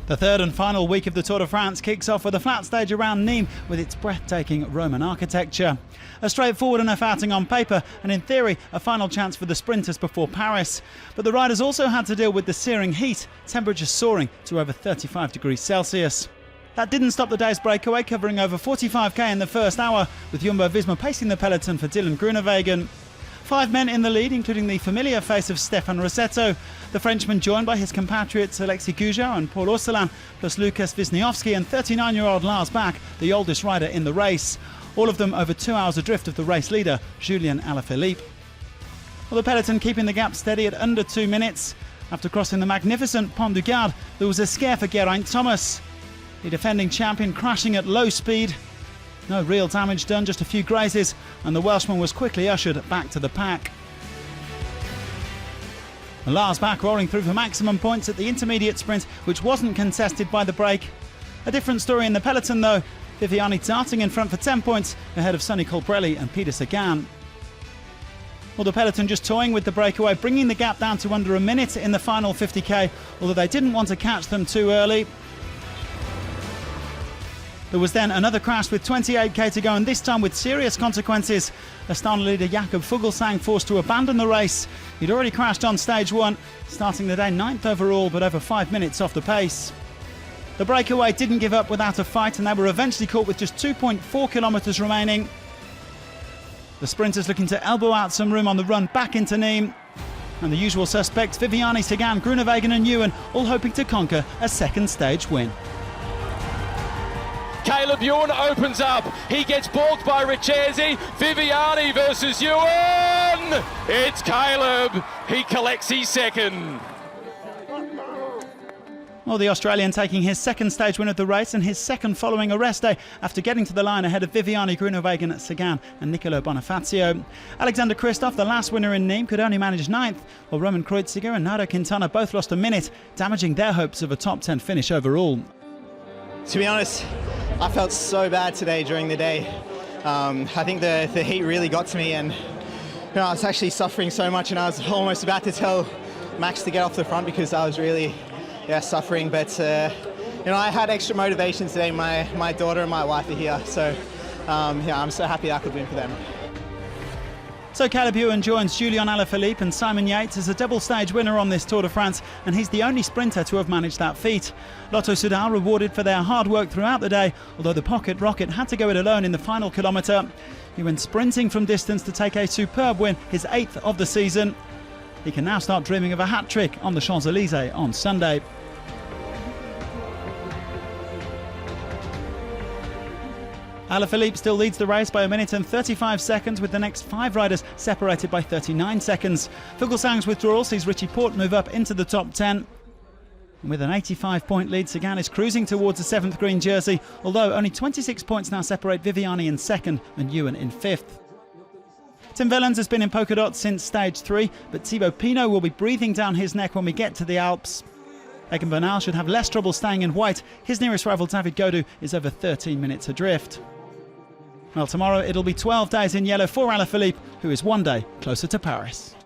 The third and final week of the Tour de France kicks off with a flat stage around Nîmes with its breathtaking Roman architecture. A straightforward enough outing on paper and in theory a final chance for the sprinters before Paris. But the riders also had to deal with the searing heat, temperatures soaring to over 35 degrees Celsius. That didn't stop the day's breakaway, covering over 45k in the first hour, with Jumbo-Visma pacing the peloton for Dylan Groenewegen. 5 men in the lead, including the familiar face of Stefan Rossetto. The Frenchman joined by his compatriots Alexis Goujon and Paul Orselin, plus Lukas Wisniewski and 39-year-old Lars Bak, the oldest rider in the race. All of them over 2 hours adrift of the race leader, Julian Alaphilippe. Well, the peloton keeping the gap steady at under 2 minutes. After crossing the magnificent Pont du Gard, there was a scare for Geraint Thomas. The defending champion crashing at low speed. No real damage done, just a few grazes, and the Welshman was quickly ushered back to the pack. Lars Bak roaring through for maximum points at the intermediate sprint, which wasn't contested by the break. A different story in the peloton though, Viviani darting in front for 10 points ahead of Sonny Colbrelli and Peter Sagan. Well, the peloton just toying with the breakaway, bringing the gap down to under a minute in the final 50k, although they didn't want to catch them too early. There was then another crash with 28k to go, and this time with serious consequences. Astana leader Jakob Fuglsang forced to abandon the race. He'd already crashed on stage 1, starting the day 9th overall, but over 5 minutes off the pace. The breakaway didn't give up without a fight, and they were eventually caught with just 2.4 kilometres remaining. The sprinters looking to elbow out some room on the run back into Nîmes. And the usual suspects, Viviani, Sagan, Groenewegen and Ewan, all hoping to conquer a second stage win. Caleb Ewan opens up. He gets balked by Richesi. Viviani versus Ewan. It's Caleb. He collects his second. Well, the Australian taking his second stage win of the race and his second following a rest day after getting to the line ahead of Viviani, Groenewegen, Sagan and Nicolo Bonifacio. Alexander Kristoff, the last winner in Nîmes, could only manage 9th, while Roman Kreuziger and Nairo Quintana both lost a minute, damaging their hopes of a top 10 finish overall. To be honest, I felt so bad today during the day. I think the heat really got to me, and I was actually suffering so much, and I was almost about to tell Max to get off the front because I was really suffering. But I had extra motivation today. My daughter and my wife are here, so I'm so happy I could win for them. So Caleb Ewan joins Julian Alaphilippe and Simon Yates as a double-stage winner on this Tour de France, and he's the only sprinter to have managed that feat. Lotto Soudal rewarded for their hard work throughout the day, although the pocket rocket had to go it alone in the final kilometre. He went sprinting from distance to take a superb win, his 8th of the season. He can now start dreaming of a hat-trick on the Champs-Élysées on Sunday. Alaphilippe still leads the race by 1 minute and 35 seconds, with the next 5 riders separated by 39 seconds. Fuglsang's withdrawal sees Richie Porte move up into the top 10. And with an 85-point lead, Sagan is cruising towards the 7th green jersey, although only 26 points now separate Viviani in 2nd and Ewan in 5th. Tim Velon has been in polka dots since stage 3, but Thibaut Pinot will be breathing down his neck when we get to the Alps. Egan Bernal should have less trouble staying in white. His nearest rival, David Gaudu, is over 13 minutes adrift. Well, tomorrow it'll be 12 days in yellow for Alaphilippe, who is 1 day closer to Paris.